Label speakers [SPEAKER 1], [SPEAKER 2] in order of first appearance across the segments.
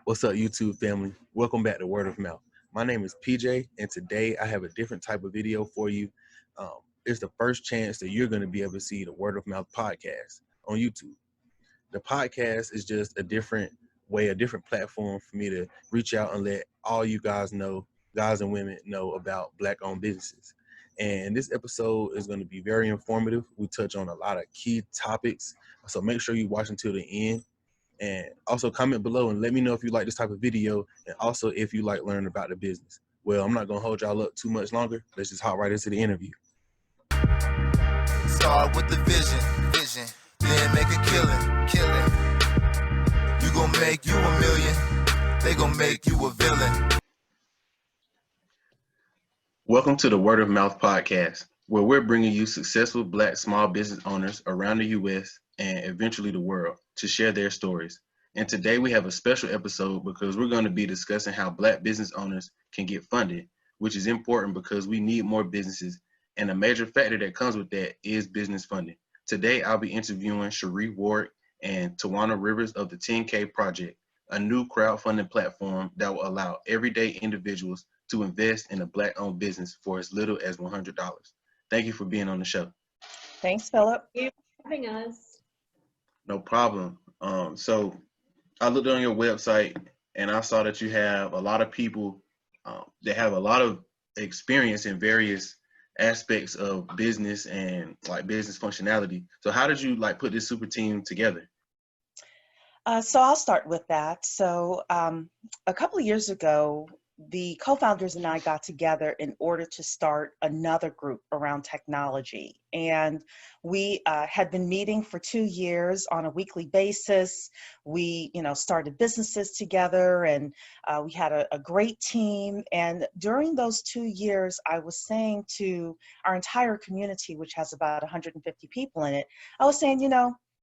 [SPEAKER 1] What's up, YouTube family? Welcome back to Word of Mouth. My name is PJ, and today I have a different type of video for you. It's the first chance that you're going to be able to see the Word of Mouth podcast on YouTube. The podcast is just a different way, a different platform for me to reach out and let all you guys know, guys and women know about Black-owned businesses. And this episode is going to be very informative. We touch on a lot of key topics, so make sure you watch until the end. And also comment below and let me know if you like this type of video, and also if you like learning about the business. Well, I'm not going to hold y'all up too much longer. Let's just hop right into the interview.
[SPEAKER 2] Start with the vision, then make a killing. You gon' make you $1 million, they gon' make you a villain.
[SPEAKER 1] Welcome to the Word of Mouth podcast, where we're bringing you successful Black small business owners around the U.S. and eventually the world to share their stories. And today we have a special episode because we're going to be discussing how Black business owners can get funded, which is important because we need more businesses. And a major factor that comes with that is business funding. Today, I'll be interviewing Cherie Ward and Tawana Rivers of the 10K Project, a new crowdfunding platform that will allow everyday individuals to invest in a Black-owned business for as little as $100. Thank you for being on the show.
[SPEAKER 3] Thanks, Philip.
[SPEAKER 4] Thank you for having us.
[SPEAKER 1] No problem. So I looked on your website and I saw that you have a lot of people that have a lot of experience in various aspects of business and like business functionality. So how did you like put this super team together?
[SPEAKER 3] So I'll start with that. So a couple of years ago, the co-founders and I got together in order to start another group around technology. And we had been meeting for 2 years on a weekly basis. We, started businesses together, and we had a great team. And during those 2 years, I was saying to our entire community, which has about 150 people in it, I was saying,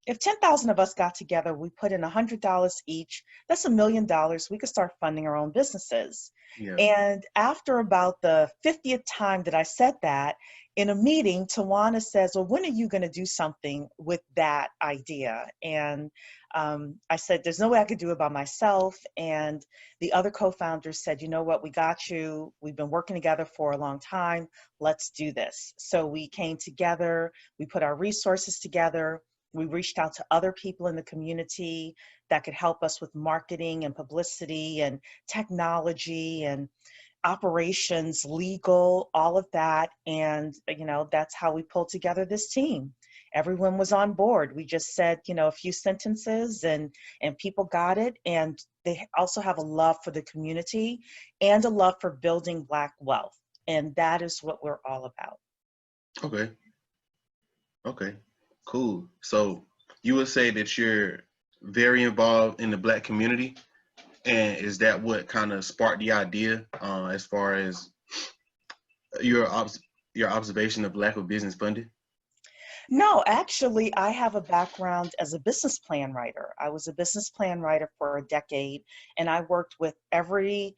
[SPEAKER 3] if 10,000 of us got together, we put in $100 each, that's $1 million. We could start funding our own businesses. Yeah. And after about the 50th time that I said that, in a meeting, Tawana says, well, when are you going to do something with that idea? And I said, there's no way I could do it by myself. And the other co-founders said, you know what, we got you. We've been working together for a long time. Let's do this. So we came together, we put our resources together. We reached out to other people in the community that could help us with marketing and publicity and technology and operations, legal, all of that. And, that's how we pulled together this team. Everyone was on board. We just said, a few sentences and people got it. And they also have a love for the community and a love for building Black wealth. And that is what we're all about.
[SPEAKER 1] Okay. Cool. So you would say that you're very involved in the Black community, and is that what kind of sparked the idea as far as your observation of lack of business funding?
[SPEAKER 3] No, actually, I have a background as a business plan writer. I was a business plan writer for a decade, and I worked with every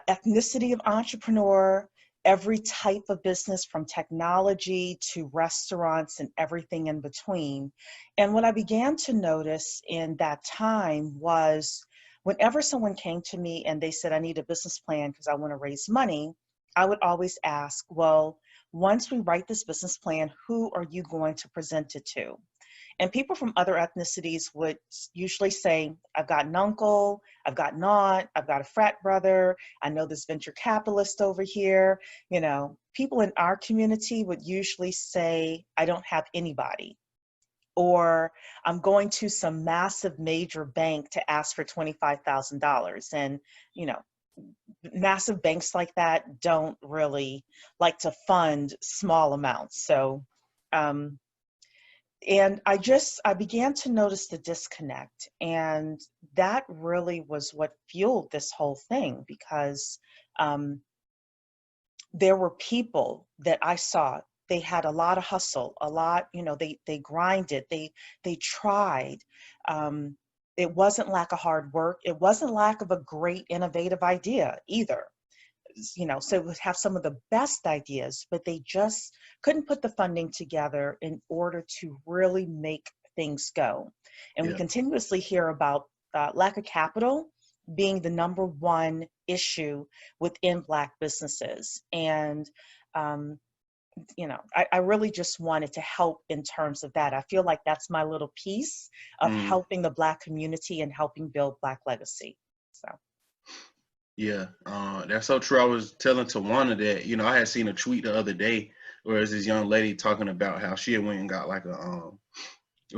[SPEAKER 3] ethnicity of entrepreneur, every type of business from technology to restaurants and everything in between. And what I began to notice in that time was whenever someone came to me and they said, I need a business plan because I want to raise money, I would always ask, well, once we write this business plan, who are you going to present it to? And people from other ethnicities would usually say, I've got an uncle, I've got an aunt, I've got a frat brother, I know this venture capitalist over here. People in our community would usually say, I don't have anybody. Or I'm going to some massive major bank to ask for $25,000. And, massive banks like that don't really like to fund small amounts. So, and I began to notice the disconnect, and that really was what fueled this whole thing, because there were people that I saw, they had a lot of hustle, a lot, they grinded, they tried. It wasn't lack of hard work. It wasn't lack of a great innovative idea either. So it would have some of the best ideas, but they just couldn't put the funding together in order to really make things go. And we continuously hear about lack of capital, being the number one issue within Black businesses. And, I really just wanted to help in terms of that. I feel like that's my little piece of helping the Black community and helping build Black legacy. So.
[SPEAKER 1] Yeah, that's so true. I was telling Tawana that, I had seen a tweet the other day where there's this young lady talking about how she had went and got like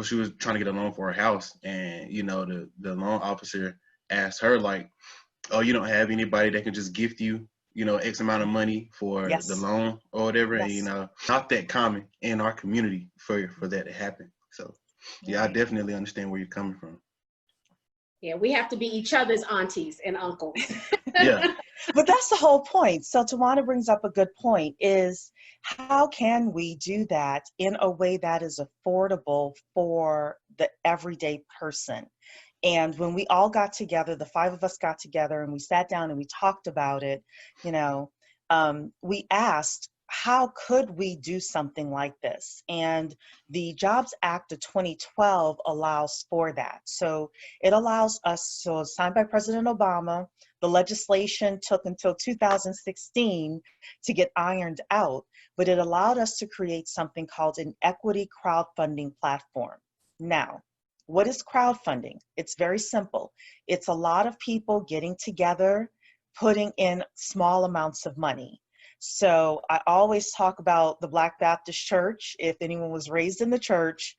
[SPEAKER 1] she was trying to get a loan for her house, and the loan officer asked her like, "Oh, you don't have anybody that can just gift you, X amount of money for the loan or whatever?"
[SPEAKER 3] Yes.
[SPEAKER 1] And not that common in our community for that to happen. So yeah, I definitely understand where you're coming from.
[SPEAKER 4] Yeah, we have to be each other's aunties and uncles.
[SPEAKER 1] Yeah.
[SPEAKER 3] But that's the whole point. So Tawana brings up a good point, is how can we do that in a way that is affordable for the everyday person? And when we all got together, the 5 of us got together and we sat down and we talked about it, we asked, how could we do something like this? And the Jobs Act of 2012 allows for that. So it allows us, so signed by President Obama, the legislation took until 2016 to get ironed out, but it allowed us to create something called an equity crowdfunding platform. Now, what is crowdfunding? It's very simple. It's a lot of people getting together, putting in small amounts of money. So I always talk about the Black Baptist Church. If anyone was raised in the church,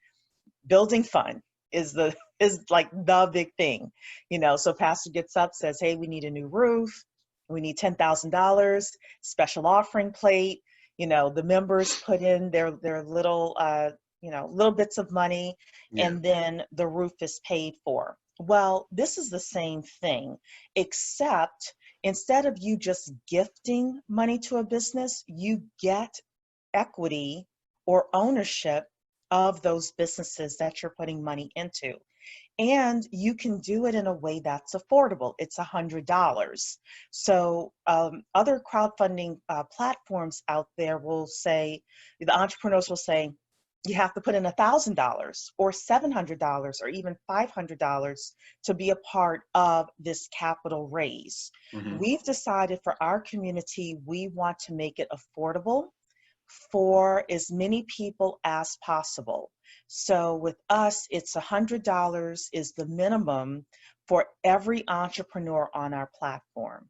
[SPEAKER 3] building fund is like the big thing. So pastor gets up, says, hey, we need a new roof. We need $10,000, special offering plate. The members put in their little, little bits of money, and then the roof is paid for. Well, this is the same thing, except instead of you just gifting money to a business, you get equity or ownership of those businesses that you're putting money into. And you can do it in a way that's affordable. It's $100. So other crowdfunding platforms out there will say, the entrepreneurs will say, you have to put in $1,000 or $700 or even $500 to be a part of this capital raise. Mm-hmm. We've decided for our community, we want to make it affordable for as many people as possible. So with us, it's $100 is the minimum for every entrepreneur on our platform.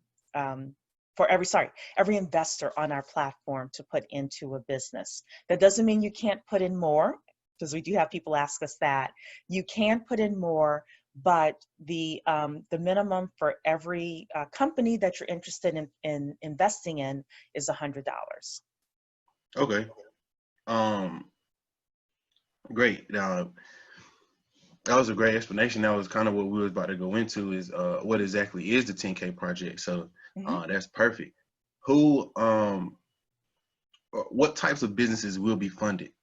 [SPEAKER 3] Every investor on our platform to put into a business. That doesn't mean you can't put in more, because we do have people ask us that. You can put in more, but the minimum for every company that you're interested in investing in is $100.
[SPEAKER 1] Okay. Great. Now, that was a great explanation. That was kind of what we were about to go into, is what exactly is the 10K project. So that's perfect. What types of businesses will be funded?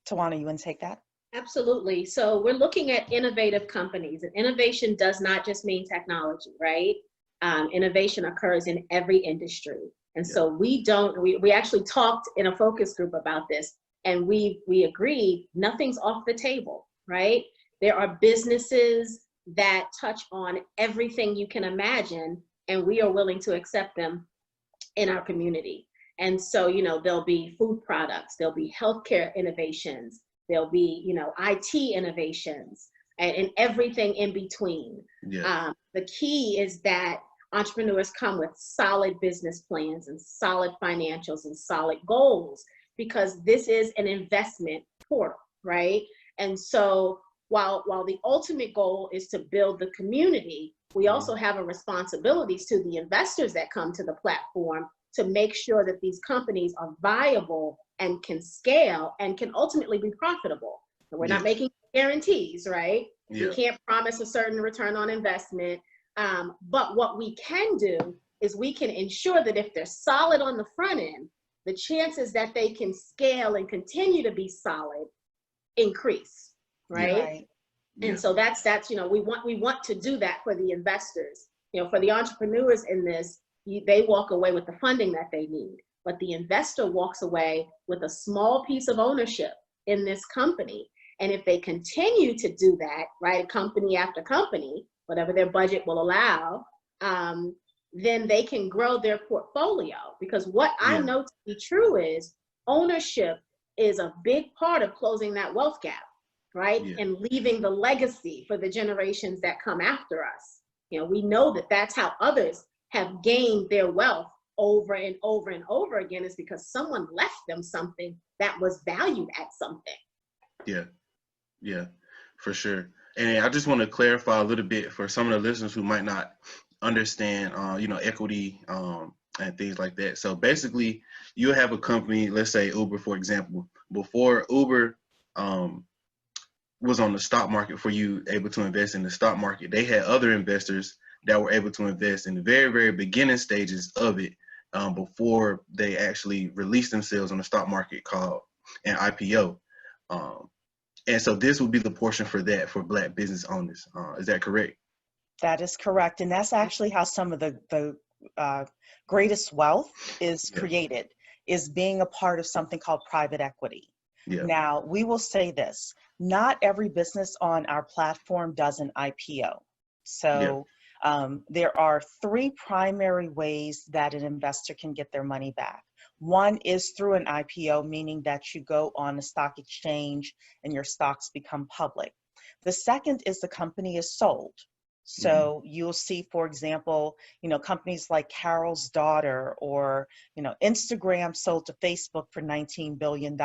[SPEAKER 3] Tawana, you want to take that?
[SPEAKER 4] Absolutely. So we're looking at innovative companies, and innovation does not just mean technology, right? Innovation occurs in every industry. And so we actually talked in a focus group about this, and we agreed nothing's off the table, right? There are businesses that touch on everything you can imagine, and we are willing to accept them in our community. And so, there'll be food products, there'll be healthcare innovations, there'll be, IT innovations, and everything in between. Yeah. The key is that entrepreneurs come with solid business plans and solid financials and solid goals, because this is an investment portal, right? And so while the ultimate goal is to build the community, we also have a responsibility to the investors that come to the platform to make sure that these companies are viable and can scale and can ultimately be profitable. So we're not making guarantees, right? Yeah. We can't promise a certain return on investment. But what we can do is we can ensure that if they're solid on the front end, the chances that they can scale and continue to be solid increase, right? Right. And so that's we want to do that for the investors. For the entrepreneurs in this, they walk away with the funding that they need, but the investor walks away with a small piece of ownership in this company. And if they continue to do that, right, company after company, whatever their budget will allow, then they can grow their portfolio. Because what I know to be true is ownership is a big part of closing that wealth gap, right? And leaving the legacy for the generations that come after us. You know, we know that that's how others have gained their wealth over and over and over again, is because someone left them something that was valued at something.
[SPEAKER 1] Yeah, for sure. And I just want to clarify a little bit for some of the listeners who might not understand, equity and things like that. So basically, you have a company, let's say Uber, for example. Before Uber was on the stock market, for you able to invest in the stock market, they had other investors that were able to invest in the very, very beginning stages of it before they actually released themselves on the stock market, called an IPO. And so this would be the portion for that, for Black business owners. Is that correct?
[SPEAKER 3] That is correct. And that's actually how some of the greatest wealth is created, is being a part of something called private equity. Now, we will say this, not every business on our platform does an IPO. So there are three primary ways that an investor can get their money back. One is through an IPO, meaning that you go on a stock exchange and your stocks become public. The second is the company is sold. So you'll see, for example, companies like Carol's Daughter, or, Instagram sold to Facebook for $19 billion.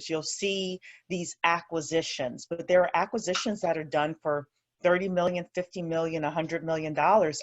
[SPEAKER 3] You'll see these acquisitions, but there are acquisitions that are done for $30 million, $50 million, $100 million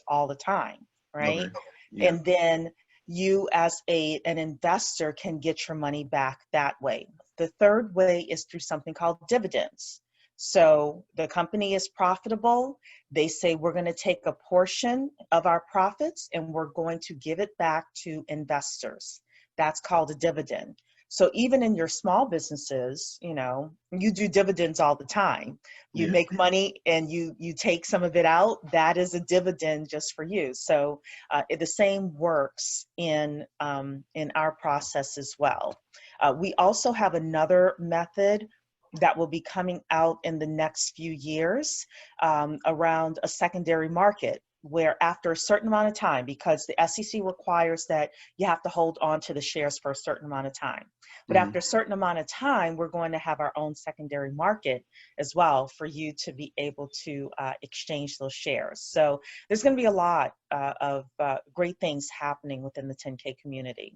[SPEAKER 3] all the time, right? And then you as an investor can get your money back that way. The third way is through something called dividends. So the company is profitable. They say, we're going to take a portion of our profits and we're going to give it back to investors. That's called a dividend. So even in your small businesses, you do dividends all the time. You make money and you take some of it out. That is a dividend just for you. So the same works in our process as well. We also have another method that will be coming out in the next few years around a secondary market, where after a certain amount of time, because the SEC requires that you have to hold on to the shares for a certain amount of time. But after a certain amount of time, we're going to have our own secondary market as well for you to be able to exchange those shares. So there's going to be a lot of great things happening within the 10K community.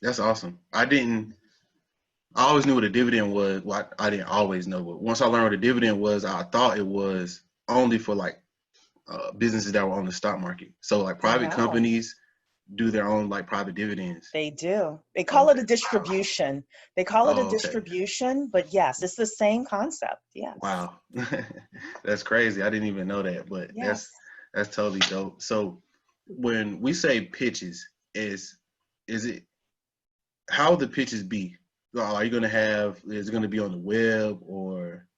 [SPEAKER 1] That's awesome. I always knew what a dividend was. Well, I didn't always know, but once I learned what a dividend was, I thought it was only for businesses that were on the stock market. So private companies do their own private dividends.
[SPEAKER 3] They do. They call it a distribution. They call it a distribution, but yes, it's the same concept. Yes.
[SPEAKER 1] Wow. That's crazy. I didn't even know that, but that's totally dope. So when we say pitches, is it, how the pitches be? Are you going to is it going to be on the web or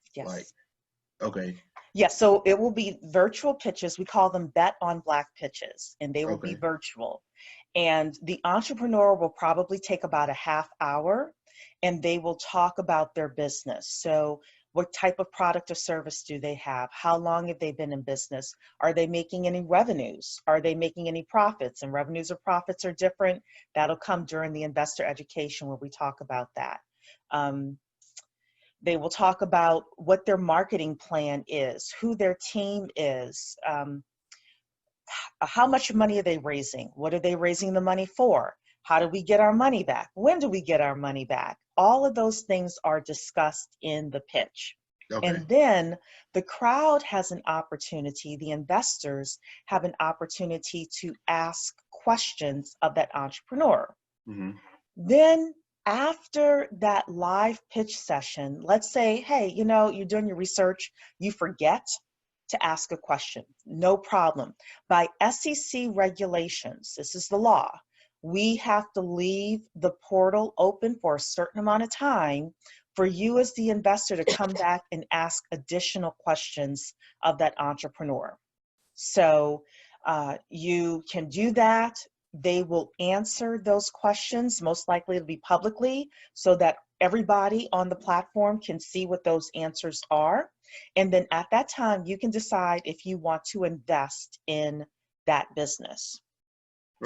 [SPEAKER 3] Yes, so it will be virtual pitches. We call them Bet on Black pitches, and they will be virtual. And the entrepreneur will probably take about a half hour, and they will talk about their business. So what type of product or service do they have? How long have they been in business? Are they making any revenues? Are they making any profits? And revenues or profits are different. That'll come during the investor education where we talk about that. They will talk about what their marketing plan is, who their team is, how much money are they raising? What are they raising the money for? How do we get our money back? When do we get our money back? All of those things are discussed in the pitch. And then the crowd has an opportunity, the investors have an opportunity to ask questions of that entrepreneur. Then after that live pitch session, let's say, hey, you're doing your research, you forget to ask a question. No problem. By SEC regulations, this is the law, we have to leave the portal open for a certain amount of time for you as the investor to come back and ask additional questions of that entrepreneur. So you can do that. They will answer those questions. Most likely it'll be publicly so that everybody on the platform can see what those answers are. And then at that time, you can decide if you want to invest in that business.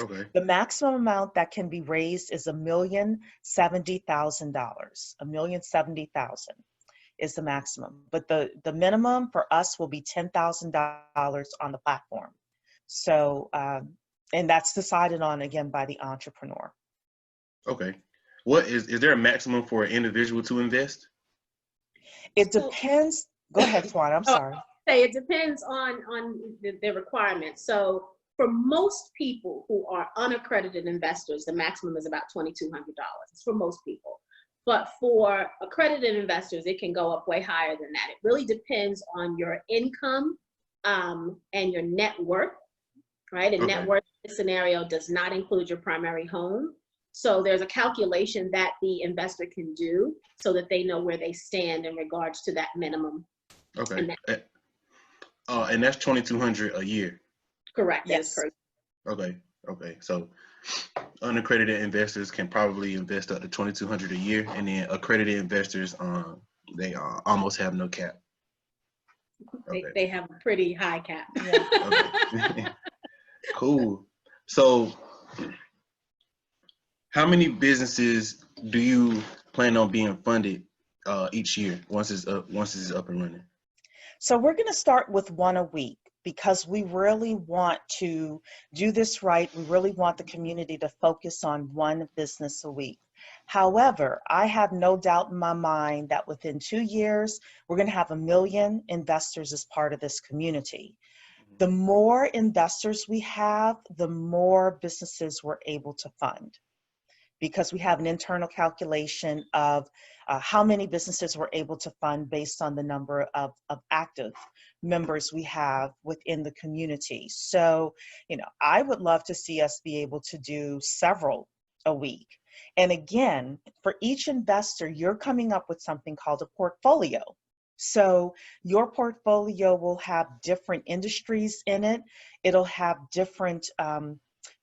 [SPEAKER 1] Okay.
[SPEAKER 3] The maximum amount that can be raised is $1,070,000. $1,070,000 is the maximum. But the minimum for us will be $10,000 on the platform. So, and that's decided on, again, by the entrepreneur.
[SPEAKER 1] Okay. What is there a maximum for an individual to invest?
[SPEAKER 3] It depends. Go ahead, Twan, I'm sorry.
[SPEAKER 4] Say it depends on the requirements. So for most people who are unaccredited investors, the maximum is about $2,200. It's for most people. But for accredited investors, it can go up way higher than that. It really depends on your income and your net worth, right? And net worth in this scenario does not include your primary home. So there's a calculation that the investor can do so that they know where they stand in regards to that minimum.
[SPEAKER 1] Okay. And that's $2,200 a year.
[SPEAKER 4] Correct.
[SPEAKER 3] Yes.
[SPEAKER 1] Okay. Okay. So unaccredited investors can probably invest up to $2,200 a year, and then accredited investors, they almost have no cap. Okay.
[SPEAKER 4] They have a pretty high cap.
[SPEAKER 3] Yeah.
[SPEAKER 1] Okay. Cool. So, how many businesses do you plan on being funded each year once it's up and running?
[SPEAKER 3] So we're going to start with one a week because we really want to do this right. We really want the community to focus on one business a week. However, I have no doubt in my mind that within 2 years, we're going to have 1 million investors as part of this community. The more investors we have, the more businesses we're able to fund, because we have an internal calculation of how many businesses we're able to fund based on the number of active members we have within the community. So, I would love to see us be able to do several a week. And again, for each investor, you're coming up with something called a portfolio. So your portfolio will have different industries in it. It'll have different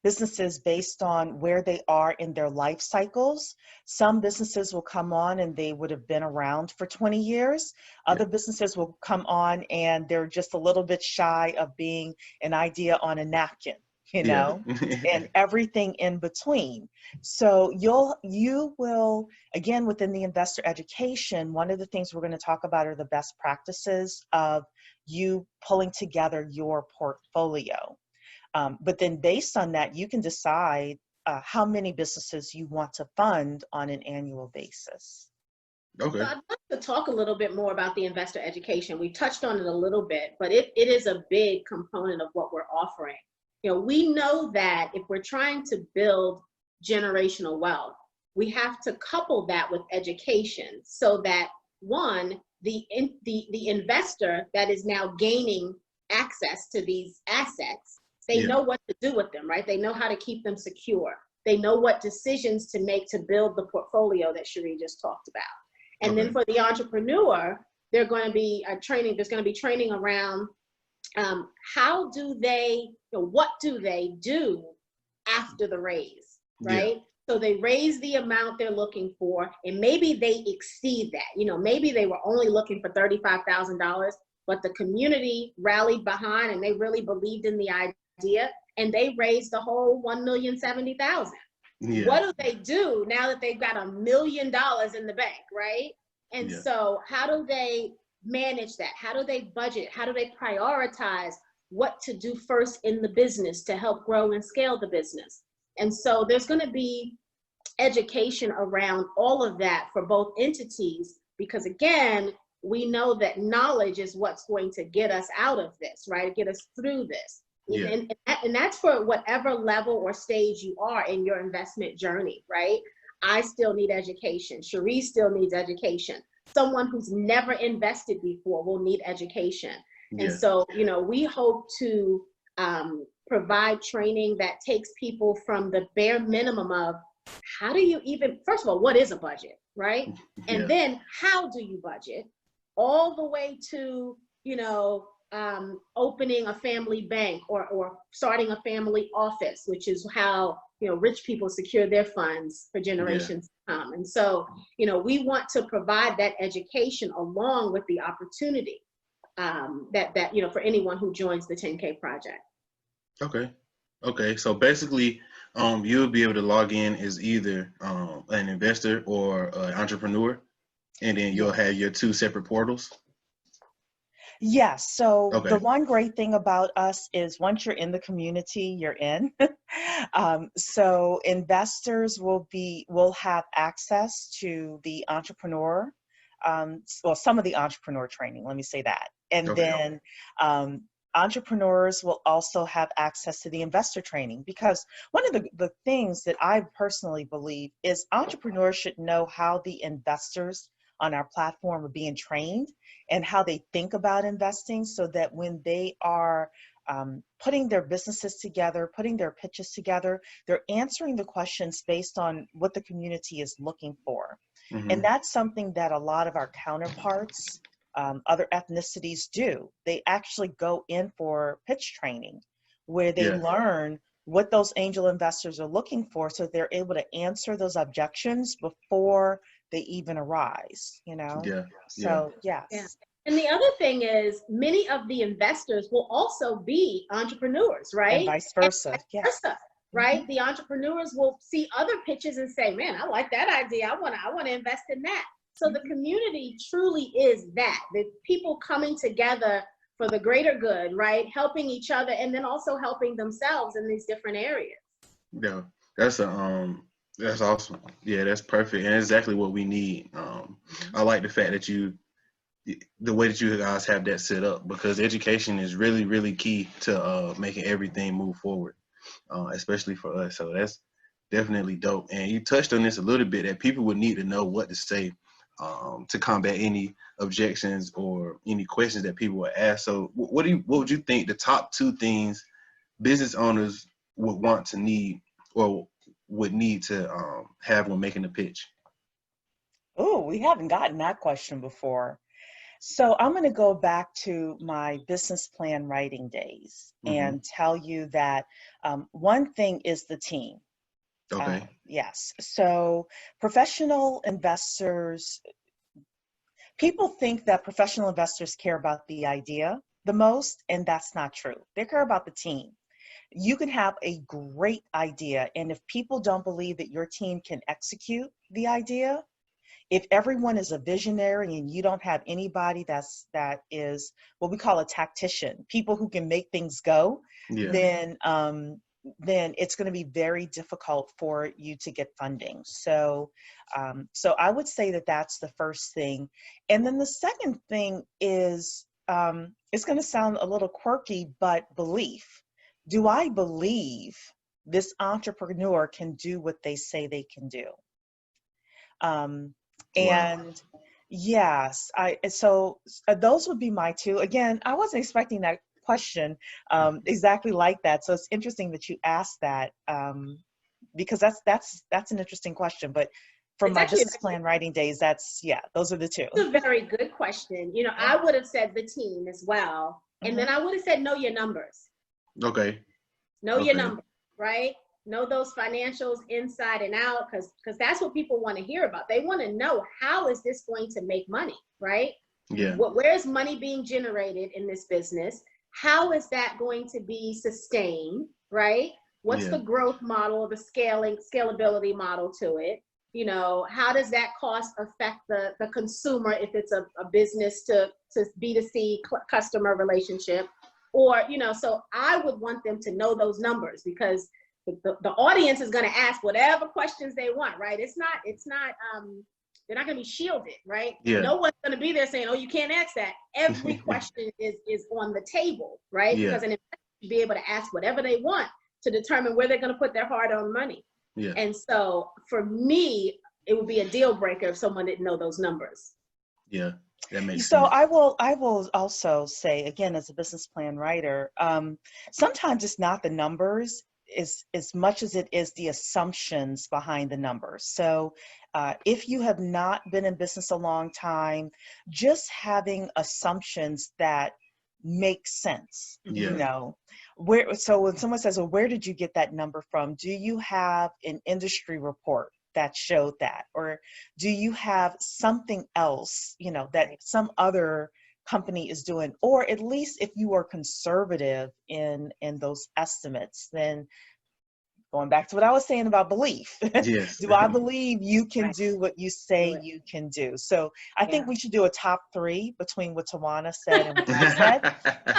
[SPEAKER 3] businesses based on where they are in their life cycles. Some businesses will come on and they would have been around for 20 years. Other businesses will come on and they're just a little bit shy of being an idea on a napkin, and everything in between. So you will, again, within the investor education, one of the things we're going to talk about are the best practices of you pulling together your portfolio. But then based on that, you can decide how many businesses you want to fund on an annual basis.
[SPEAKER 1] Okay.
[SPEAKER 4] So I'd like to talk a little bit more about the investor education. We touched on it a little bit, but it is a big component of what we're offering. We know that if we're trying to build generational wealth, we have to couple that with education so that, one, the investor that is now gaining access to these assets, they know what to do with them, right? They know how to keep them secure. They know what decisions to make to build the portfolio that Cherie just talked about. And then for the entrepreneur, there's going to be training around how do they, what do they do after the raise, right? So they raise the amount they're looking for, and maybe they exceed that. Maybe they were only looking for $35,000, but the community rallied behind and they really believed in the idea, and they raised the whole $1,070,000. What do they do now that they've got $1 million in the bank, right? And so how do they manage that? How do they budget? How do they prioritize what to do first in the business to help grow and scale the business? And so there's going to be education around all of that for both entities, because again, we know that knowledge is what's going to get us out of this, right? Get us through this. And that's for whatever level or stage you are in your investment journey, right? I still need education. Cherie still needs education. Someone who's never invested before will need education. And so, we hope to provide training that takes people from the bare minimum of how do you even, first of all, what is a budget, right? And then how do you budget, all the way to, opening a family bank or starting a family office, which is how, you know, rich people secure their funds for generations to come. And so, you know, we want to provide that education along with the opportunity that you know, for anyone who joins the 10K project.
[SPEAKER 1] Okay. So basically, you'll be able to log in as either an investor or an entrepreneur, and then you'll have your two separate portals.
[SPEAKER 3] Yes. So
[SPEAKER 1] Okay.
[SPEAKER 3] the one great thing about us is once you're in the community, you're in. So investors will have access to the entrepreneur, well, some of the entrepreneur training, let me say that. And
[SPEAKER 1] Okay.
[SPEAKER 3] then entrepreneurs will also have access to the investor training, because one of the things that I personally believe is entrepreneurs should know how the investors on our platform are being trained and how they think about investing, so that when they are putting their businesses together, putting their pitches together, they're answering the questions based on what the community is looking for.
[SPEAKER 1] Mhm.
[SPEAKER 3] And that's something that a lot of our counterparts, other ethnicities do. They actually go in for pitch training where they learn what those angel investors are looking for, so they're able to answer those objections before they even arise, you know? So, yes.
[SPEAKER 4] Yeah. And the other thing is, many of the investors will also be entrepreneurs, right?
[SPEAKER 3] And vice versa. Yes.
[SPEAKER 4] Right?
[SPEAKER 3] Mhm.
[SPEAKER 4] The entrepreneurs will see other pitches and say, man, I like that idea. I want to invest in that. So the community truly is that, the people coming together for the greater good, right? Helping each other, and then also helping themselves in these different areas.
[SPEAKER 1] Yeah, that's that's awesome. Yeah, that's perfect, and exactly what we need. I like the fact that the way that you guys have that set up, because education is really, really key to making everything move forward, especially for us. So that's definitely dope. And you touched on this a little bit, that people would need to know what to say to combat any objections or any questions that people would ask. So what would you think the top two things business owners would want to need or would need to have when making a pitch?
[SPEAKER 3] Oh, we haven't gotten that question before. So I'm going to go back to my business plan writing days and tell you that one thing is the team.
[SPEAKER 1] Okay.
[SPEAKER 3] Yes. So professional investors, people think that professional investors care about the idea the most, and that's not true. They care about the team. You can have a great idea, and if people don't believe that your team can execute the idea, if everyone is a visionary and you don't have anybody that is what we call a tactician, people who can make things go, then it's going to be very difficult for you to get funding. So I would say that that's the first thing. And then the second thing is, it's going to sound a little quirky, but belief. Do I believe this entrepreneur can do what they say they can do? And yes, so those would be my two. Again, I wasn't expecting that question exactly like that. So it's interesting that you asked that, because that's an interesting question. But from my business plan writing days, those are the two.
[SPEAKER 4] It's a very good question. You know, I would have said the team as well. And then I would have said, know your numbers.
[SPEAKER 1] Okay.
[SPEAKER 4] Know your numbers, right? Know those financials inside and out, because that's what people want to hear about. They want to know, how is this going to make money, right? Where is money being generated in this business? How is that going to be sustained, right? What's the growth model, the scalability model to it? You know, how does that cost affect the consumer if it's a business to B2C customer relationship? Or, you know, so I would want them to know those numbers, because the audience is going to ask whatever questions they want, right? It's not they're not going to be shielded, right? No one's going to be there saying, oh, you can't ask that. Every question is on the table, right? Because an investor should be able to ask whatever they want to determine where they're going to put their hard-earned money. And so for me, it would be a deal breaker if someone didn't know those numbers.
[SPEAKER 1] Yeah, that makes
[SPEAKER 3] so
[SPEAKER 1] sense.
[SPEAKER 3] I will also say, again, as a business plan writer, sometimes it's not the numbers as much as it is the assumptions behind the numbers. So if you have not been in business a long time, just having assumptions that make sense.
[SPEAKER 1] Yeah.
[SPEAKER 3] You know, so when someone says, well, where did you get that number from? Do you have an industry report that showed that? Or do you have something else, you know, that some other company is doing? Or at least if you are conservative in those estimates, then going back to what I was saying about belief,
[SPEAKER 1] Yes.
[SPEAKER 3] do I believe you can
[SPEAKER 4] Right.
[SPEAKER 3] do what you say
[SPEAKER 4] Do it.
[SPEAKER 3] you can do? So I think
[SPEAKER 4] Yeah.
[SPEAKER 3] we should do a top 3 between what Tawana said and what I said.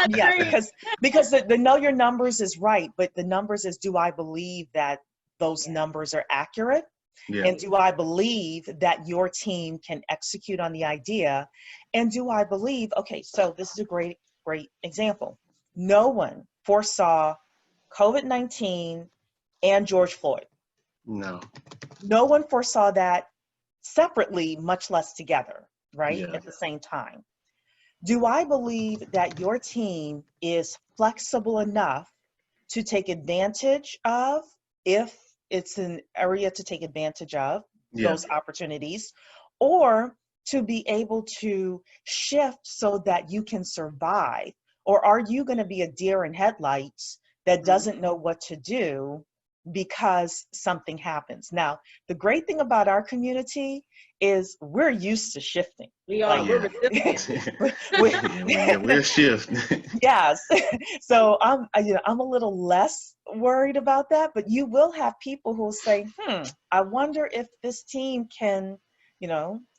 [SPEAKER 3] Yeah,
[SPEAKER 4] Agreed.
[SPEAKER 3] because the know your numbers is right, but the numbers is, do I believe that those
[SPEAKER 4] Yeah.
[SPEAKER 3] numbers are accurate?
[SPEAKER 1] Yeah.
[SPEAKER 3] And do I believe that your team can execute on the idea? And do I believe, okay, so this is a great example. No one foresaw COVID-19 and George Floyd.
[SPEAKER 1] No.
[SPEAKER 3] No one foresaw that separately, much less together, right?
[SPEAKER 1] Yeah.
[SPEAKER 3] At the same time. Do I believe that your team is flexible enough to take advantage of, if it's an area to take advantage of
[SPEAKER 1] Yeah.
[SPEAKER 3] those opportunities, or to be able to shift so that you can survive? Or are you going to be a deer in headlights that doesn't know what to do because something happens? Now, the great thing about our community is we're used to shifting.
[SPEAKER 4] We are.
[SPEAKER 3] Like,
[SPEAKER 4] We're
[SPEAKER 1] Yeah.
[SPEAKER 4] resistant.
[SPEAKER 1] We'll shift.
[SPEAKER 3] yes. So I'm a little less worried about that, but you will have people who will say, I wonder if this team can,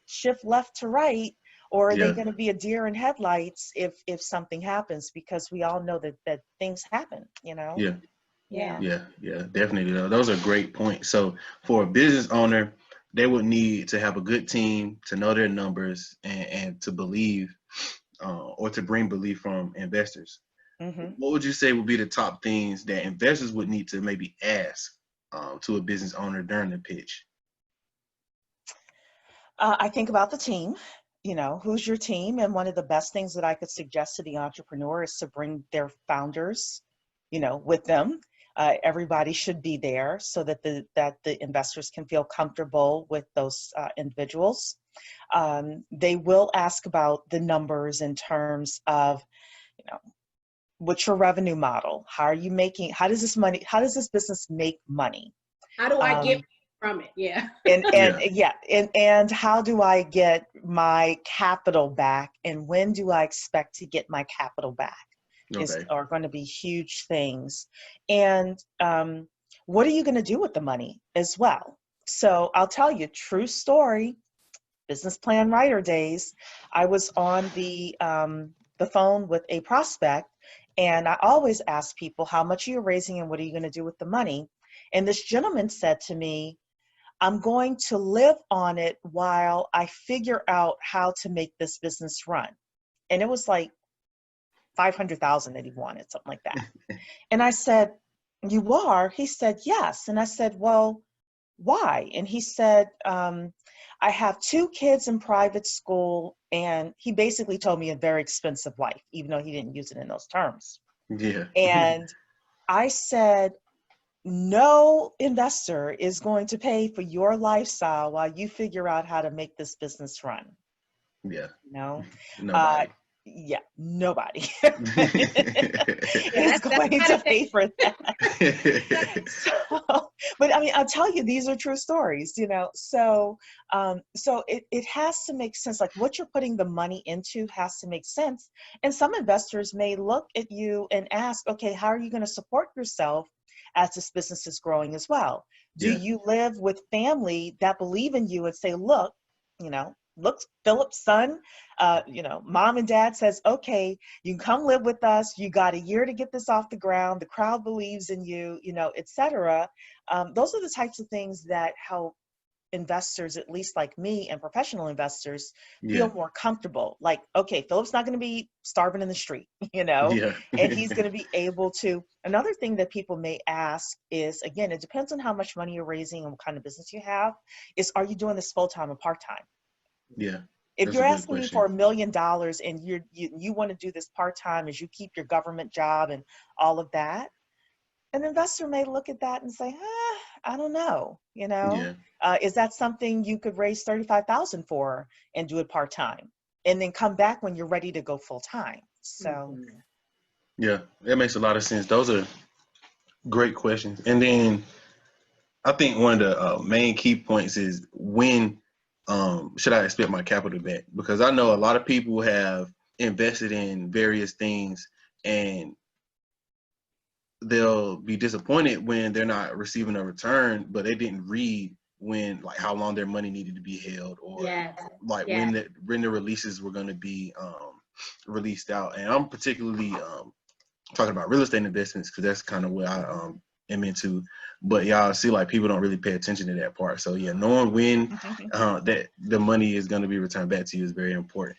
[SPEAKER 3] shift left to right, or are they
[SPEAKER 1] Yeah.
[SPEAKER 3] going to be a deer in headlights if something happens? Because we all know that things happen,
[SPEAKER 1] Yeah.
[SPEAKER 3] Yeah.
[SPEAKER 1] Yeah, definitely. Those are great points. So for a business owner, they would need to have a good team, to know their numbers, and to believe, or to bring belief from investors.
[SPEAKER 3] hmm
[SPEAKER 1] What would you say would be the top things that investors would need to maybe ask to a business owner during the pitch?
[SPEAKER 3] I think about the team. Who's your team? And one of the best things that I could suggest to the entrepreneur is to bring their founders, with them. Everybody should be there so that the investors can feel comfortable with those individuals. They will ask about the numbers in terms of, what's your revenue model? How does this business make money?
[SPEAKER 4] How do I get
[SPEAKER 3] Um,
[SPEAKER 4] from it? Yeah.
[SPEAKER 3] and how do I get my capital back, and when do I expect to get my capital back
[SPEAKER 1] Okay.
[SPEAKER 3] are going to be huge things. And what are you going to do with the money as well? So I'll tell you, true story, business plan writer days, I was on the phone with a prospect, and I always ask people, how much are you raising and what are you going to do with the money? And this gentleman said to me, I'm going to live on it while I figure out how to make this business run. And it was like 500,000 that he wanted, something like that. And I said, you are? He said, yes. And I said, well, why? And he said, I have 2 kids in private school. And he basically told me a very expensive life, even though he didn't use it in those terms.
[SPEAKER 1] Yeah.
[SPEAKER 3] And I said, no investor is going to pay for your lifestyle while you figure out how to make this business run.
[SPEAKER 1] Yeah.
[SPEAKER 3] Nobody. Nobody is going to pay for that. But I mean, I'll tell you, these are true stories, So it has to make sense. Like, what you're putting the money into has to make sense. And some investors may look at you and ask, okay, how are you going to support yourself as this business is growing as well? Do
[SPEAKER 1] Yeah.
[SPEAKER 3] you live with family that believe in you and say, look, Philip's son, mom and dad says, okay, you can come live with us. You got a year to get this off the ground. The crowd believes in you, et cetera. Those are the types of things that help investors, at least like me and professional investors, feel more comfortable. Like, okay, Philip's not going to be starving in the street,
[SPEAKER 1] Yeah.
[SPEAKER 3] and he's going to be able to. Another thing that people may ask is, again, it depends on how much money you're raising and what kind of business you have, is, are you doing this full-time or part-time?
[SPEAKER 1] Yeah.
[SPEAKER 3] If
[SPEAKER 1] That's
[SPEAKER 3] you're
[SPEAKER 1] a good
[SPEAKER 3] asking me
[SPEAKER 1] question.
[SPEAKER 3] for $1 million and you want to do this part-time as you keep your government job and all of that, an investor may look at that and say, I don't know,
[SPEAKER 1] Yeah.
[SPEAKER 3] is that something you could raise $35,000 for and do it part-time and then come back when you're ready to go full-time? So
[SPEAKER 1] Yeah, that makes a lot of sense. Those are great questions. And then I think one of the main key points is when should I expect my capital back? Because I know a lot of people have invested in various things and they'll be disappointed when they're not receiving a return, but they didn't read when, like, how long their money needed to be held, or like when the releases were going to be released out. And I'm particularly talking about real estate investments because that's kind of what I am into. But y'all see, like, people don't really pay attention to that part. So yeah, knowing when that the money is going to be returned back to you is very important.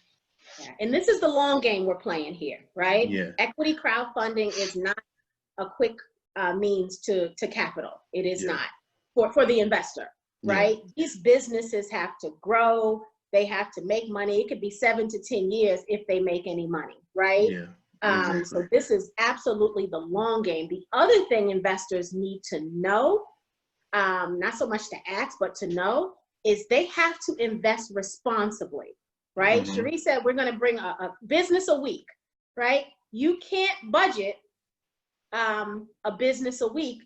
[SPEAKER 4] Yeah. And this is the long game we're playing here, right?
[SPEAKER 1] Yeah.
[SPEAKER 4] Equity crowdfunding is not a quick means to capital. It is not for the investor, right? These businesses have to grow. They have to make money. It could be 7 to 10 years if they make any money, right?
[SPEAKER 1] Yeah. Exactly.
[SPEAKER 4] So this is absolutely the long game. The other thing investors need to know, not so much to ask, but to know, is they have to invest responsibly, right? Cherie said we're going to bring a business a week, right? You can't budget a business a week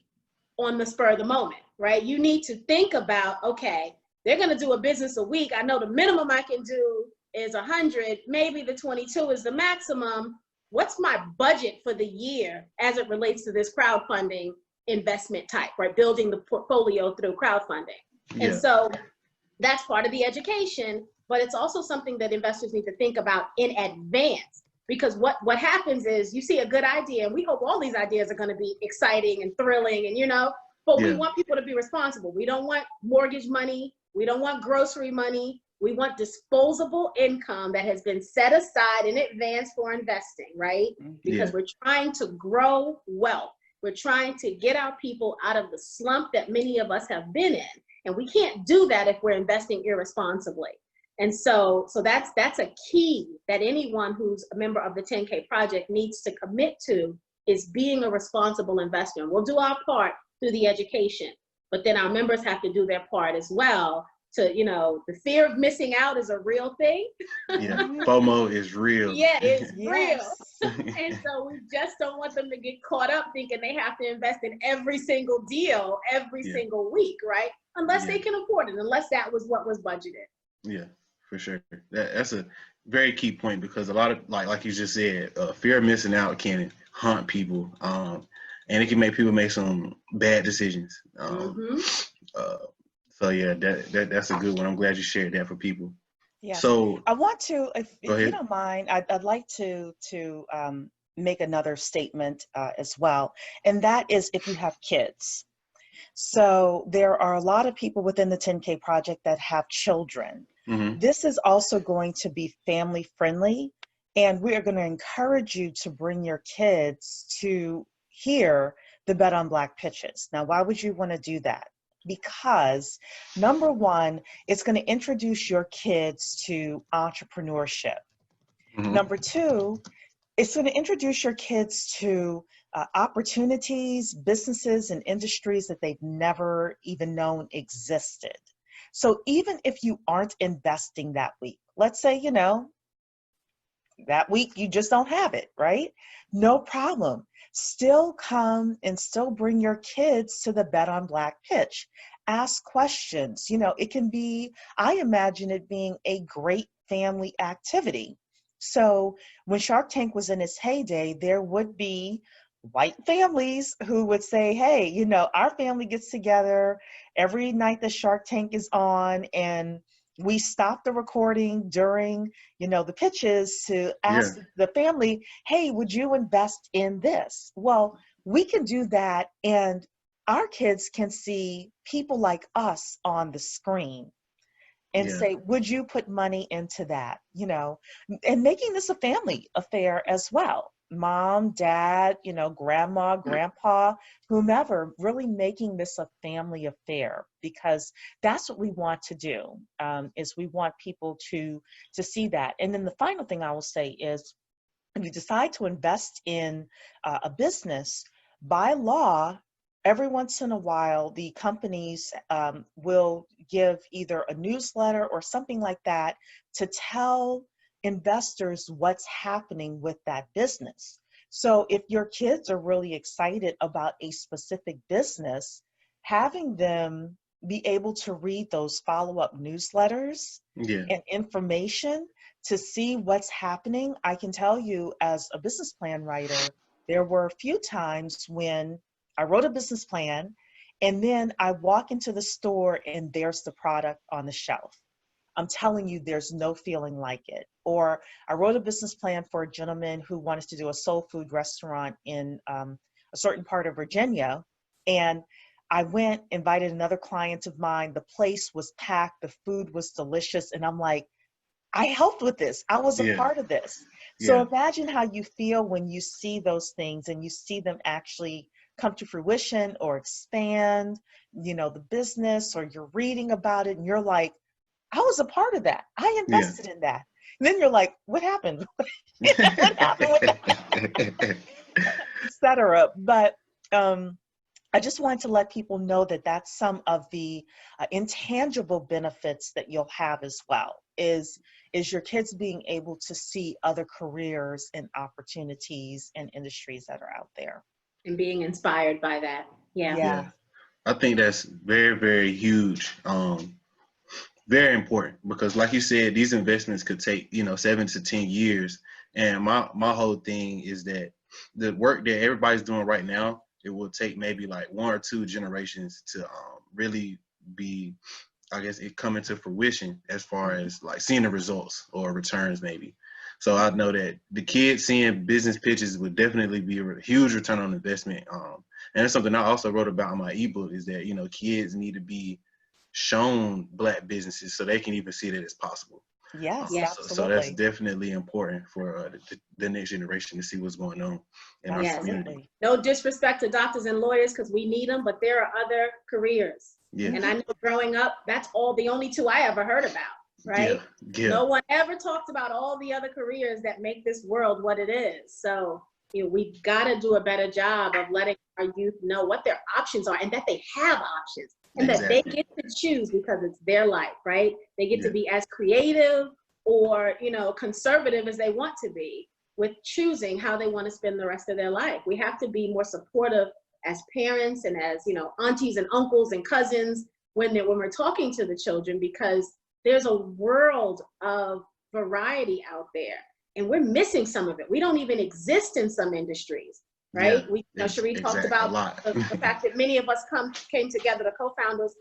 [SPEAKER 4] on the spur of the moment, right? You need to think about, okay, they're going to do a business a week. I know the minimum I can do is 100. Maybe the 22 is the maximum. What's my budget for the year as it relates to this crowdfunding investment type, right? Building the portfolio through crowdfunding. And so that's part of the education, but it's also something that investors need to think about in advance, because what happens is you see a good idea, and we hope all these ideas are going to be exciting and thrilling, and but we want people to be responsible. We don't want mortgage money. We don't want grocery money. We want disposable income that has been set aside in advance for investing, right? Because we're trying to grow wealth. We're trying to get our people out of the slump that many of us have been in. And we can't do that if we're investing irresponsibly. And so that's a key that anyone who's a member of the 10K Project needs to commit to, is being a responsible investor. And we'll do our part through the education, but then our members have to do their part as well. To, the fear of missing out is a real thing.
[SPEAKER 1] Yeah, FOMO is real.
[SPEAKER 4] Yeah, it's real. And so we just don't want them to get caught up thinking they have to invest in every single deal every single week, right? Unless they can afford it, unless that was what was budgeted.
[SPEAKER 1] Yeah, for sure. That's a very key point, because a lot of, like you just said, fear of missing out can haunt people, and it can make people make some bad decisions. So yeah, that's a good one. I'm glad you shared that for people.
[SPEAKER 3] Yeah.
[SPEAKER 1] So
[SPEAKER 3] I want to, if you don't mind, I'd like to make another statement as well, and that is if you have kids. So there are a lot of people within the 10K Project that have children. This is also going to be family friendly, and we are going to encourage you to bring your kids to hear the Bet on Black pitches. Now, why would you want to do that? Because number one, it's going to introduce your kids to entrepreneurship. Number two, it's going to introduce your kids to opportunities, businesses, and industries that they've never even known existed. So even if you aren't investing that week, let's say, that week you just don't have it, right? No problem. Still come and still bring your kids to the Bet on Black pitch. Ask questions. It can be, I imagine it being a great family activity. So when Shark Tank was in its heyday, there would be white families who would say, hey, our family gets together every night the Shark Tank is on, and we stop the recording during, the pitches to ask the family, hey, would you invest in this? Well, we can do that, and our kids can see people like us on the screen and say, would you put money into that? And making this a family affair as well. Mom, dad, grandma, grandpa, whomever, really making this a family affair, because that's what we want to do, is we want people to see that. And then the final thing I will say is, if you decide to invest in a business, by law, every once in a while, the companies will give either a newsletter or something like that to tell investors what's happening with that business. So if your kids are really excited about a specific business, having them be able to read those follow-up newsletters
[SPEAKER 1] Yeah.
[SPEAKER 3] and information to see what's happening. I can tell you, as a business plan writer, there were a few times when I wrote a business plan and then I walk into the store and there's the product on the shelf. I'm telling you, there's no feeling like it. Or I wrote a business plan for a gentleman who wanted to do a soul food restaurant in a certain part of Virginia. And I went, invited another client of mine. The place was packed. The food was delicious. And I'm like, I helped with this. I was a
[SPEAKER 1] Yeah.
[SPEAKER 3] part of this. So
[SPEAKER 1] Yeah.
[SPEAKER 3] imagine how you feel when you see those things and you see them actually come to fruition or expand, the business, or you're reading about it and you're like, I was a part of that. I
[SPEAKER 1] Yeah.
[SPEAKER 3] invested in that. And then you're like, what happened? What happened with that? Etc. But I just wanted to let people know that that's some of the intangible benefits that you'll have as well, is your kids being able to see other careers and opportunities and industries that are out there.
[SPEAKER 4] And being inspired by that. Yeah.
[SPEAKER 3] Yeah.
[SPEAKER 1] I think that's very, very huge. Very important, because like you said, these investments could take, 7 to 10 years. And my whole thing is that the work that everybody's doing right now, it will take maybe like 1 or 2 generations to really be, I guess, it come into fruition as far as like seeing the results or returns maybe. So I know that the kids seeing business pitches would definitely be a huge return on investment. And that's something I also wrote about in my ebook, is that, kids need to be shown Black businesses so they can even see that it's possible.
[SPEAKER 3] Yes, absolutely.
[SPEAKER 1] So that's definitely important for the next generation to see what's going on in our community.
[SPEAKER 4] No disrespect to doctors and lawyers, because we need them, but there are other careers.
[SPEAKER 1] Yeah.
[SPEAKER 4] And I know growing up, that's the only 2 I ever heard about, right?
[SPEAKER 1] Yeah.
[SPEAKER 4] No one ever talked about all the other careers that make this world what it is. So, we've got to do a better job of letting our youth know what their options are and that they have options. And that they get to choose, because it's their life, right? They get to be as creative or, conservative as they want to be with choosing how they want to spend the rest of their life. We have to be more supportive as parents and as, aunties and uncles and cousins when we're talking to the children, because there's a world of variety out there and we're missing some of it. We don't even exist in some industries. Right? Cherie talked about the fact that many of us came together, the co-founders,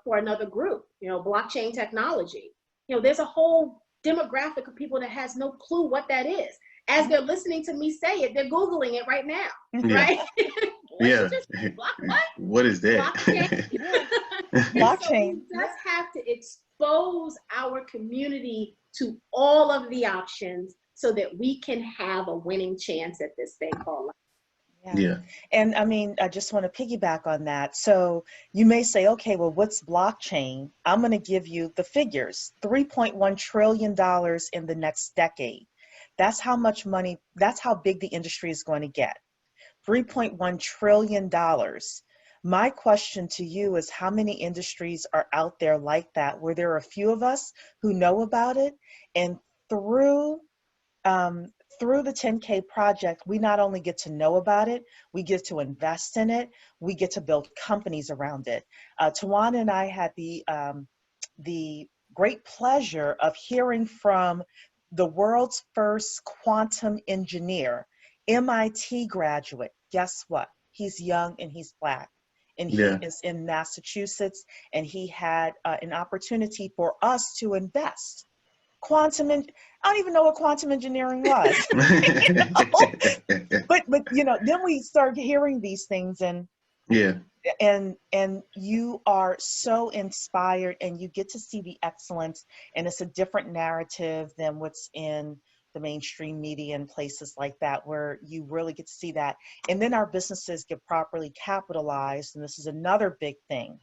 [SPEAKER 4] for another group, blockchain technology. There's a whole demographic of people that has no clue what that is. As they're listening to me say it, they're Googling it right now, right?
[SPEAKER 1] What is that?
[SPEAKER 4] Blockchain.
[SPEAKER 3] Blockchain.
[SPEAKER 4] So we just have to expose our community to all of the options so that we can have a winning chance at this thing called life.
[SPEAKER 3] Yeah. And I mean, I just want to piggyback on that. So you may say, okay, well, what's blockchain? I'm going to give you the figures. $3.1 trillion in the next decade. That's how much money, that's how big the industry is going to get. $3.1 trillion. My question to you is, how many industries are out there like that, where there are a few of us who know about it, and through the 10K project, we not only get to know about it, we get to invest in it, we get to build companies around it. Tawana and I had the great pleasure of hearing from the world's first quantum engineer, MIT graduate. Guess what? He's young and he's Black. And he is in Massachusetts, and he had an opportunity for us to invest. I don't even know what quantum engineering was. But then we started hearing these things, and you are so inspired, and you get to see the excellence, and it's a different narrative than what's in the mainstream media and places like that, where you really get to see that. And then our businesses get properly capitalized, and this is another big thing.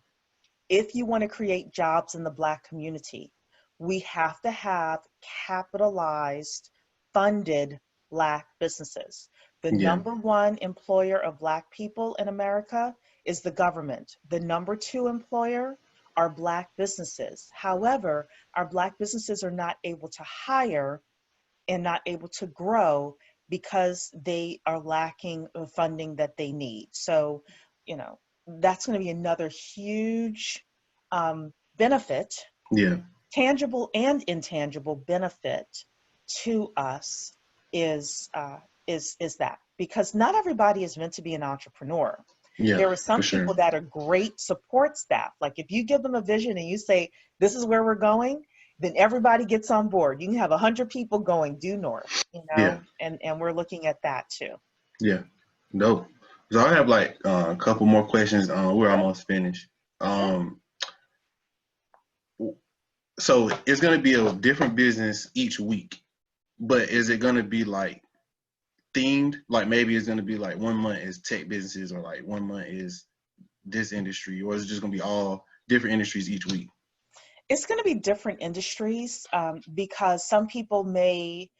[SPEAKER 3] If you want to create jobs in the Black community, we have to have capitalized, funded Black businesses. The number one employer of Black people in America is the government. The number two employer are Black businesses. However, our Black businesses are not able to hire and not able to grow because they are lacking the funding that they need. So, that's going to be another huge benefit,
[SPEAKER 1] Yeah.
[SPEAKER 3] tangible and intangible benefit to us is that, because not everybody is meant to be an entrepreneur.
[SPEAKER 1] Yeah,
[SPEAKER 3] There are some
[SPEAKER 1] for sure.
[SPEAKER 3] people that are great support staff. Like if you give them a vision and you say, this is where we're going, then everybody gets on board. You can have 100 people going due north,
[SPEAKER 1] Yeah.
[SPEAKER 3] and we're looking at that too.
[SPEAKER 1] Yeah. Dope. So I have like a couple more questions. We're almost finished. So it's going to be a different business each week, but is it going to be like themed? Like maybe it's going to be like 1 month is tech businesses, or like 1 month is this industry, or is it just going to be all different industries each week?
[SPEAKER 3] It's going to be different industries, because some people may,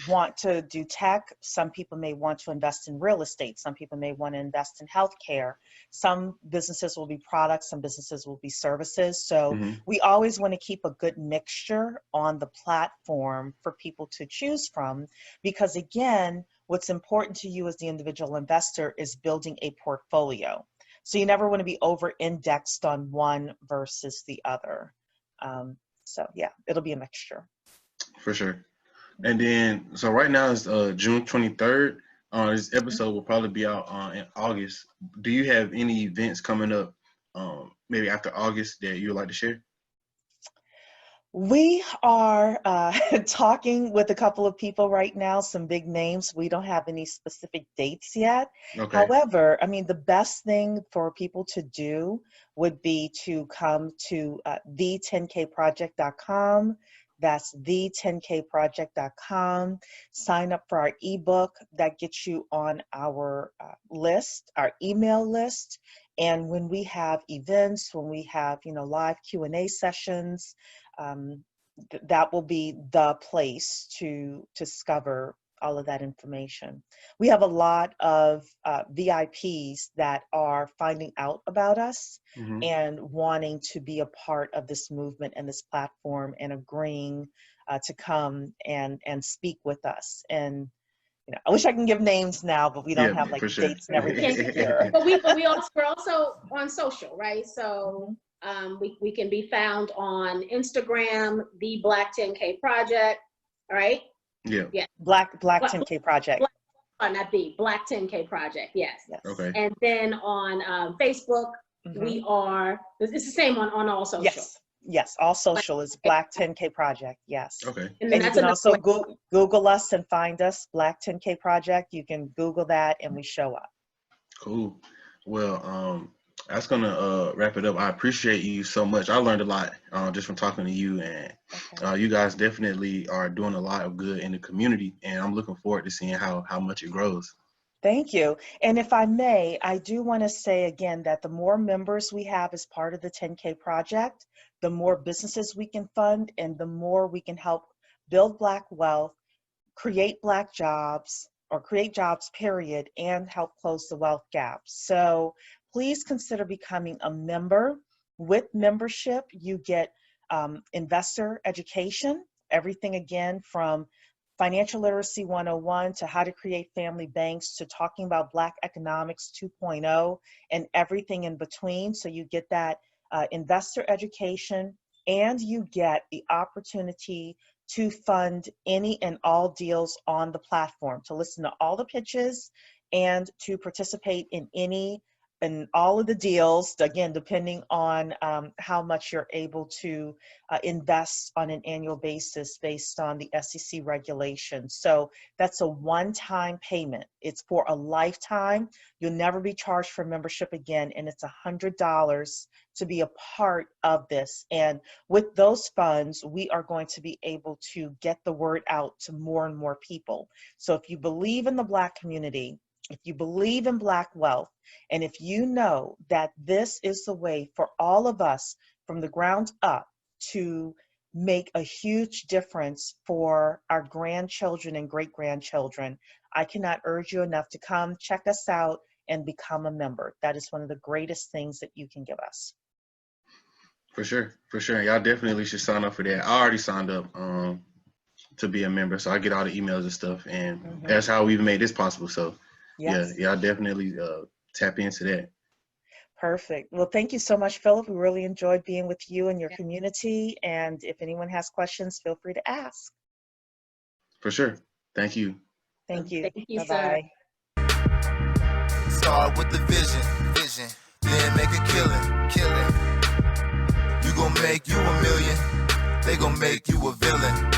[SPEAKER 3] want to do tech. Some people may want to invest in real estate. Some people may want to invest in healthcare. Some businesses will be products. Some businesses will be services. So we always want to keep a good mixture on the platform for people to choose from, because again, what's important to you as the individual investor is building a portfolio. So you never want to be over-indexed on one versus the other. So yeah, it'll be a mixture.
[SPEAKER 1] For sure. And then, so right now is June 23rd. This episode will probably be out in August. Do you have any events coming up maybe after August that you would like to share?
[SPEAKER 3] We are talking with a couple of people right now, some big names. We don't have any specific dates yet.
[SPEAKER 1] Okay.
[SPEAKER 3] However, I mean, the best thing for people to do would be to come to the10kproject.com. That's the10kproject.com. Sign up for our ebook that gets you on our list, our email list. And when we have events, when we have, live Q&A sessions, that will be the place to discover all of that information. We have a lot of VIPs that are finding out about us and wanting to be a part of this movement and this platform, and agreeing to come and speak with us. And I wish I can give names now, but we don't have like dates and everything here.
[SPEAKER 4] But we're also on social, right? So we can be found on Instagram, the Black 10K Project, all right?
[SPEAKER 1] Yeah.
[SPEAKER 3] Black 10K Project.
[SPEAKER 4] Not the Black 10K Project, yes.
[SPEAKER 1] Okay.
[SPEAKER 4] And then on Facebook, we are, it's the same on all social.
[SPEAKER 3] Yes, all social is Black 10K Project, yes.
[SPEAKER 1] Okay.
[SPEAKER 3] And you can also Google us and find us, Black 10K Project. You can Google that and we show up.
[SPEAKER 1] Cool. Well, that's gonna wrap it up. I appreciate you so much. I learned a lot just from talking to you, and you guys definitely are doing a lot of good in the community, and I'm looking forward to seeing how much it grows.
[SPEAKER 3] Thank you. And if I may, I do want to say again that the more members we have as part of the 10K Project, the more businesses we can fund, and the more we can help build Black wealth, create Black jobs, or create jobs, period, and help close the wealth gap. So please consider becoming a member. With membership, you get investor education, everything again from Financial Literacy 101 to how to create family banks, to talking about Black Economics 2.0 and everything in between. So you get that investor education, and you get the opportunity to fund any and all deals on the platform, to listen to all the pitches and to participate in any and all of the deals, again, depending on how much you're able to invest on an annual basis based on the SEC regulations. So that's a one-time payment. It's for a lifetime. You'll never be charged for membership again, and it's $100 to be a part of this. And with those funds, we are going to be able to get the word out to more and more people. So if you believe in the Black community, if you believe in Black wealth, and if you know that this is the way for all of us from the ground up to make a huge difference for our grandchildren and great-grandchildren, I cannot urge you enough to come check us out and become a member. That is one of the greatest things that you can give us.
[SPEAKER 1] For sure. Y'all definitely should sign up for that. I already signed up. to be a member. So I get all the emails and stuff, and
[SPEAKER 3] Mhm.
[SPEAKER 1] that's how we've made this possible. So
[SPEAKER 3] Yes.
[SPEAKER 1] yeah, I definitely tap into that.
[SPEAKER 3] Perfect. Well, thank you so much, Philip. We really enjoyed being with you and your
[SPEAKER 4] Yeah.
[SPEAKER 3] community. And if anyone has questions, feel free to ask.
[SPEAKER 1] For sure. Thank you.
[SPEAKER 3] Thank you.
[SPEAKER 4] Thank you, sir.
[SPEAKER 3] Bye-bye.
[SPEAKER 2] Start with the vision, then make a killing. You gon' make you a million, they gon' make you a villain.